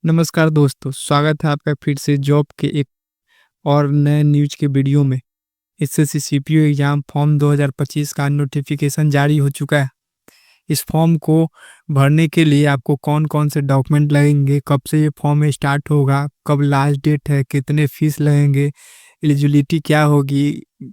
नमस्कार दोस्तों, स्वागत है आपका फिर से जॉब के एक और नए न्यूज के वीडियो में। एसएससी सीपीओ एग्जाम फॉर्म 2025 का नोटिफिकेशन जारी हो चुका है। इस फॉर्म को भरने के लिए आपको कौन-कौन से डॉक्यूमेंट लगेंगे, कब से ये फॉर्म स्टार्ट होगा, कब लास्ट डेट है, कितने फीस लगेंगे, एलिजिबिलिटी क्या होगी,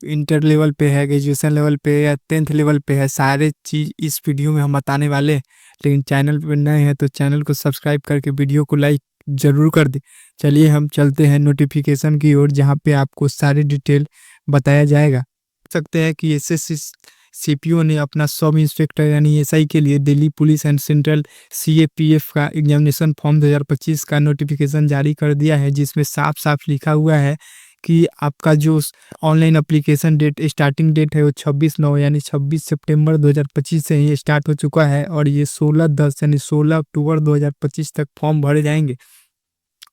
इंटर लेवल पे है, ग्रेजुएशन लेवल पे या 10th लेवल पे है, सारे चीज़ इस वीडियो में हम बताने वाले हैं। लेकिन चैनल पे नए हैं तो चैनल को सब्सक्राइब करके वीडियो को लाइक ज़रूर कर दें। चलिए हम चलते हैं नोटिफिकेशन की ओर, जहाँ पे आपको सारी डिटेल बताया जाएगा। देख सकते हैं कि एसएससी सीपीओ ने अपना सब इंस्पेक्टर यानी एसआई के लिए Delhi police and central CAPF का एग्जामिनेशन फॉर्म 2025 का नोटिफिकेशन जारी कर दिया है, जिसमें साफ-साफ लिखा हुआ है कि आपका जो online application date starting date है वो 26/9 यानी 26 सितंबर 2025 से ही स्टार्ट हो चुका है और ये 16/10 यानी 16 अक्टूबर 2025 तक फॉर्म भरे जाएंगे।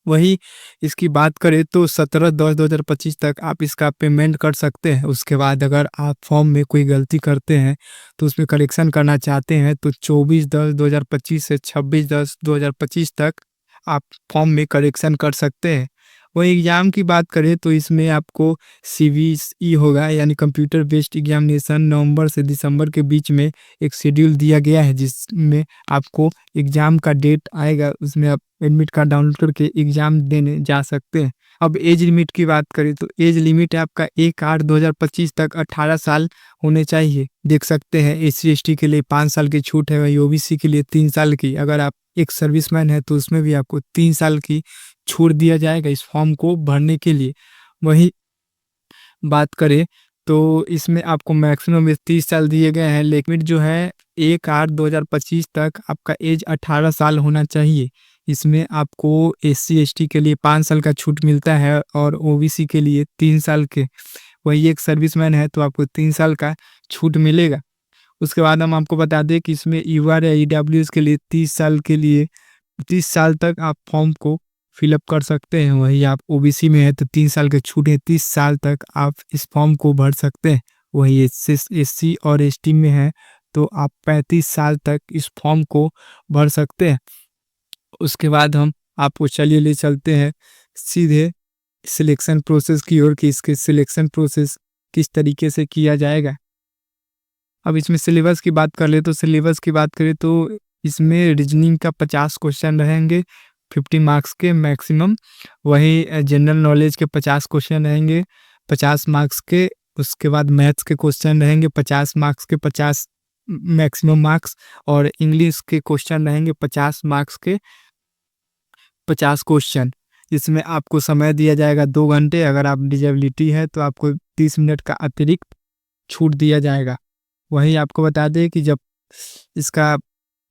वहीं इसकी बात करें तो 17/10/2025 तक आप इसका पेमेंट कर सकते हैं। उसके बाद अगर आप फॉर्म में कोई गलती करते हैं तो उसमें करेक्शन करना चाहते हैं तो 24/10/2025 से 26/10/2025 तक आप फॉर्म में करेक्शन कर सकते हैं। वहीं एग्ज़ाम की बात करें तो इसमें आपको सीबीई होगा यानी कंप्यूटर बेस्ड एग्जामिनेशन नवंबर से दिसंबर के बीच में एक शेड्यूल दिया गया है, जिसमें आपको एग्ज़ाम का डेट आएगा, उसमें आप एडमिट कार्ड डाउनलोड करके एग्ज़ाम देने जा सकते हैं। अब एज लिमिट की बात करें तो एज लिमिट है आपका 1/8/2025 तक 18 साल होने चाहिए। देख सकते हैं एससी/एसटी के लिए 5 साल की छूट है, वहीं ओबीसी के लिए 3 साल की। अगर आप एक सर्विसमैन है तो उसमें भी आपको 3 साल की छूट दिया जाएगा इस फॉर्म को भरने के लिए। वहीं बात करें तो इसमें आपको मैक्सिमम 30 साल दिए गए हैं, लिमिट जो है 1/8/2025 तक आपका एज 18 साल होना चाहिए। इसमें आपको एससी/एसटी के लिए 5 साल का छूट मिलता है और ओबीसी के लिए 3 साल के। वही एक सर्विसमैन है तो आपको 3 साल का छूट मिलेगा। उसके बाद हम आपको बता दें कि इसमें यूआर या ईडब्ल्यूएस के लिए 30 साल के लिए 30 साल तक आप फॉर्म को फिलअप कर सकते हैं। वहीं आप ओबीसी में है तो 3 साल के छूट है, 30 साल तक आप इस फॉर्म को भर सकते हैं। वहीं एससी और एसटी में है तो आप 35 साल तक इस फॉर्म को भर सकते हैं। उसके बाद हम आपको चलिए ले चलते हैं सीधे सिलेक्शन प्रोसेस की ओर कि इसके सिलेक्शन प्रोसेस किस तरीके से किया जाएगा। अब इसमें सिलेबस की बात कर ले तो सिलेबस की बात करें तो इसमें रीजनिंग का 50 क्वेश्चन रहेंगे 50 मार्क्स के मैक्सिमम। वहीं जनरल नॉलेज के 50 क्वेश्चन रहेंगे 50 मार्क्स के। उसके बाद मैथ्स के क्वेश्चन रहेंगे 50 मार्क्स के 50 मैक्सिमम मार्क्स। और इंग्लिश के क्वेश्चन रहेंगे 50 मार्क्स के 50 क्वेश्चन। इसमें आपको समय दिया जाएगा 2 घंटे। अगर आप डिजेबिलिटी है तो आपको 30 मिनट का अतिरिक्त छूट दिया जाएगा। वहीं आपको बता दें कि जब इसका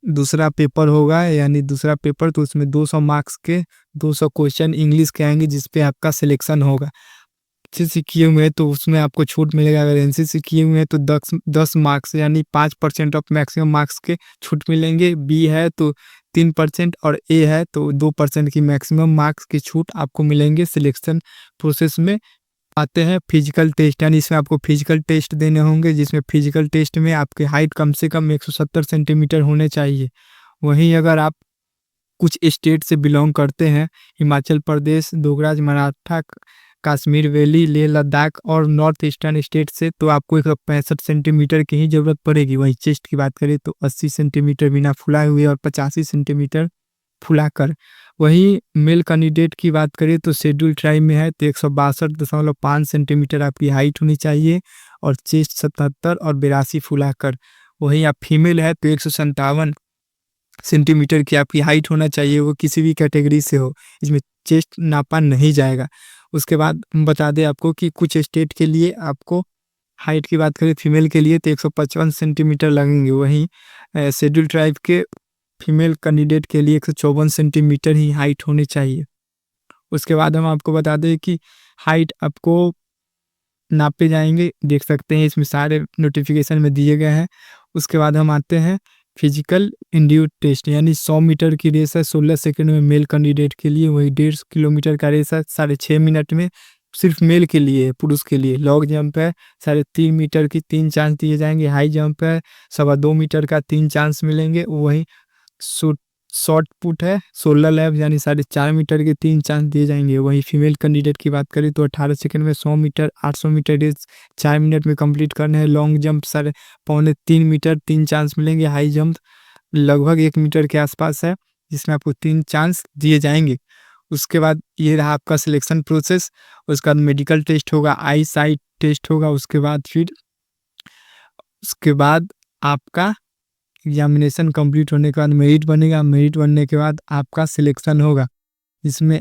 दूसरा पेपर होगा यानी दूसरा पेपर तो उसमें 200 मार्क्स के 200 क्वेश्चन इंग्लिश के आएंगे, जिस पे आपका सिलेक्शन होगा। एनसीसी किए हुए हैं तो उसमें आपको छूट मिलेगा। अगर एनसीसी किए हुए हैं तो 10 मार्क्स यानी 5% ऑफ मैक्सिमम मार्क्स के छूट मिलेंगे। बी है तो 3% और ए है तो 2% की मैक्सिमम मार्क्स की छूट आपको मिलेंगे। सिलेक्शन प्रोसेस में आते हैं फिजिकल टेस्ट, यानी इसमें आपको फिजिकल टेस्ट देने होंगे, जिसमें फिजिकल टेस्ट में आपकी हाइट कम से कम 170 सेंटीमीटर होने चाहिए। वहीं अगर आप कुछ स्टेट से बिलोंग करते हैं, हिमाचल प्रदेश, दोगराज मराठा, कश्मीर वैली, लेह लद्दाख और नॉर्थ ईस्टर्न स्टेट से, तो आपको 165 सेंटीमीटर की ही जरूरत पड़ेगी। वहीं चेस्ट की बात करें तो 80 सेंटीमीटर बिना फुलाए हुए और 85 सेंटीमीटर फुलाकर। वहीं मेल कैंडिडेट की बात करें तो शेड्यूल ट्राइब में है तो 162.5 सेंटीमीटर आपकी हाइट होनी चाहिए और चेस्ट 77 और 82 फुलाकर। वहीं आप फीमेल है तो 157 सेंटीमीटर की आपकी हाइट होना चाहिए, वो किसी भी कैटेगरी से हो, इसमें चेस्ट नापा नहीं जाएगा। उसके बाद हम बता दें आपको कि कुछ स्टेट के लिए आपको हाइट की बात करें फीमेल के लिए तो 155 सेंटीमीटर लगेंगे। वहीं शेड्यूल ट्राइब के फीमेल कैंडिडेट के लिए 154 सेंटीमीटर ही हाइट होनी चाहिए। उसके बाद हम आपको बता दें कि हाइट आपको नापे जाएंगे, देख सकते हैं इसमें सारे नोटिफिकेशन में दिए गए हैं। उसके बाद हम आते हैं फिजिकल इंड्यूट टेस्ट, यानी 100 मीटर की रेस है 16 सेकंड में मेल कैंडिडेट के लिए। वही 1.5 किलोमीटर का रेस है 6.5 मिनट में, सिर्फ मेल के लिए। पुरुष के लिए लॉन्ग जंप है 3.5 मीटर की 3 चांस दिए जाएंगे। हाई जंप है 2.25 मीटर का 3 चांस मिलेंगे। वहीं शूट शॉर्ट पुट है 16 लैप यानी 4.5 मीटर के 3 चांस दिए जाएंगे। वहीं फीमेल कैंडिडेट की बात करें तो 18 सेकंड में 100 मीटर 800 मीटर रेस 4 मिनट में कंप्लीट करना है। लॉन्ग जंप 3.25 मीटर 3 चांस मिलेंगे। हाई जंप लगभग 1 मीटर के आसपास है जिसमें आपको 3 चांस दिए जाएंगे। उसके बाद ये रहा आपका सिलेक्शन प्रोसेस। उसके बाद मेडिकल टेस्ट होगा, आई साइट टेस्ट होगा। उसके बाद आपका एग्जामिनेशन कंप्लीट होने के बाद मेरिट बनेगा। मेरिट बनने के बाद आपका सिलेक्शन होगा जिसमें